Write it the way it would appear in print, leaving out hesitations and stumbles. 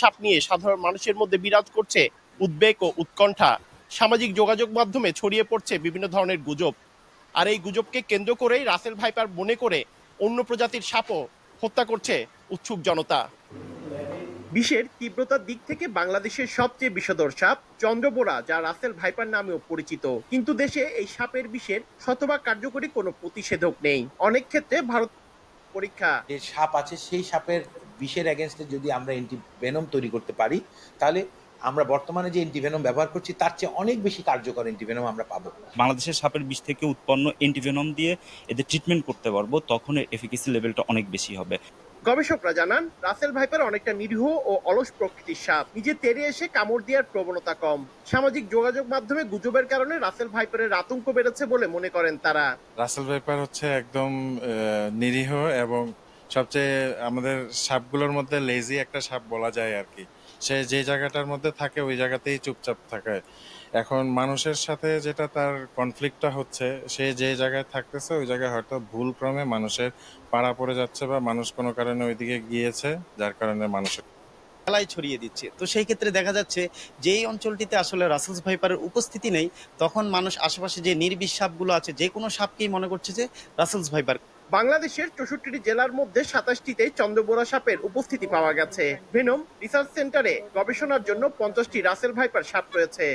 সাপ নিয়ে সাধারণ মানুষের মধ্যে বিরাজ করছে উদ্বেগ ও উৎকণ্ঠা। সামাজিক যোগাযোগ মাধ্যমে ছড়িয়ে পড়ছে বিভিন্ন ধরনের গুজব। আর এই গুজবকে কেন্দ্র করেই রাসেল ভাইপার মনে করে অন্য প্রজাতির সাপও হত্যা করছে উৎসুক জনতা। বিষের তীব্রতার দিক থেকে বাংলাদেশের সবচেয়ে বিষধর সাপ চন্দ্রবোরা, যা রাসেল ভাইপার নামেও পরিচিত। কিন্তু দেশে এই সাপের বিষের শতভাগ কার্যকরী কোনো প্রতিষেধক নেই। অনেক ক্ষেত্রে ভারত পরীক্ষা যে সাপ আছে সেই সাপের বিষের এগেনস্টে যদি আমরা অ্যান্টিভেনম তৈরি করতে পারি, তাহলে আমরা বর্তমানে যে অ্যান্টিভেনম ব্যবহার করছি তার চেয়ে অনেক বেশি কার্যকর অ্যান্টিভেনম আমরা পাবো। বাংলাদেশের সাপের বিষ থেকে উৎপন্ন অ্যান্টিভেনম দিয়ে এদের ট্রিটমেন্ট করতে পারবো, তখন এর এফিকেসি লেভেলটা অনেক বেশি হবে। গবেষকরা জানান, রাসেল ভাইপার অনেকটা নিরীহ ও অলস প্রকৃতির সাপ। নিজে তেড়ে এসে কামড় দেওয়ার প্রবণতা কম। সামাজিক যোগাযোগ মাধ্যমে গুজবের কারণে রাসেল ভাইপারের আতঙ্ক বেড়েছে বলে মনে করেন তারা। রাসেল ভাইপার হচ্ছে একদম নিরীহ এবং সবচেয়ে আমাদের সাপগুলোর মধ্যে লেজি একটা সাপ বলা যায় আর কি। সে যে জায়গাটার মধ্যে থাকে ওই জায়গাতেই চুপচাপ থাকে। এখন মানুষের সাথে যেটা তার কনফ্লিক্টটা হচ্ছে, সে যে জায়গায় থাকতেছে ওই জায়গায় হয়তো ভুলক্রমে মানুষের পাড়া পড়ে যাচ্ছে বা মানুষ কোনো কারণে ওইদিকে গিয়েছে, যার কারণে মানুষের খেলায় ছড়িয়ে দিচ্ছে। তো সেই ক্ষেত্রে দেখা যাচ্ছে যেই অঞ্চলটিতে আসলে রাসেলস ভাইপারের উপস্থিতি নেই, তখন মানুষ আশেপাশে যে নির্বিষ সাপগুলো আছে যে কোনো সাপকেই মনে করছে যে রাসেলস ভাইপার। বাংলাদেশের 64টি জেলার মধ্যে 27টিতে চন্দ্রবোরা সাপের উপস্থিতি পাওয়া গেছে। ভেনম রিসার্চ সেন্টারে গবেষণার জন্য 50টি রাসেল ভাইপার সাপ রয়েছে।